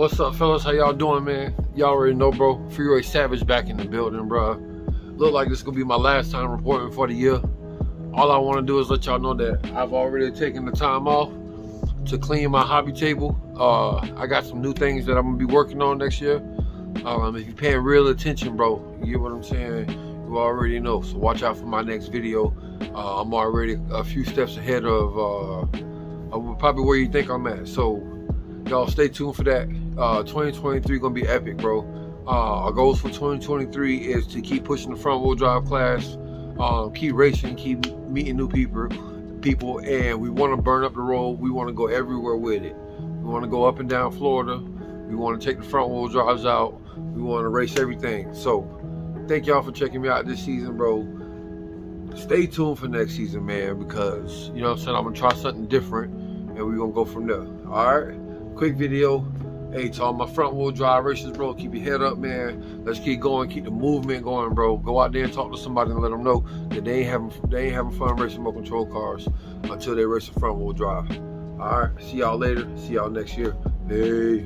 What's up, fellas? How y'all doing, man? Y'all already know, bro. Freeway Savage back in the building, bro. Look like this is gonna be my last time reporting for the year. All I want to do is let y'all know that I've already taken the time off to clean my hobby table. I got some new things that I'm gonna be working on next year. If you're paying real attention, bro, you get what I'm saying? You already know. So watch out for my next video. I'm already a few steps ahead of probably where you think I'm at. So y'all stay tuned for that. 2023 gonna be epic, bro. Our goals for 2023 is to keep pushing the front wheel drive class, keep racing, keep meeting new people, and we want to burn up the road. We want to go everywhere with it. We want to go up and down Florida. We want to take the front wheel drives out. We want to race everything. So thank y'all for checking me out this season, bro. Stay tuned for next season, man, because you know what I'm saying, I'm gonna try something different and we're gonna go from there. All right, quick video. Hey, to all my front wheel drive racers, bro, keep your head up, man. Let's keep going, keep the movement going, bro. Go out there and talk to somebody and let them know that they ain't having fun racing remote control cars until they race a front wheel drive. All right, see y'all later. See y'all next year. Hey.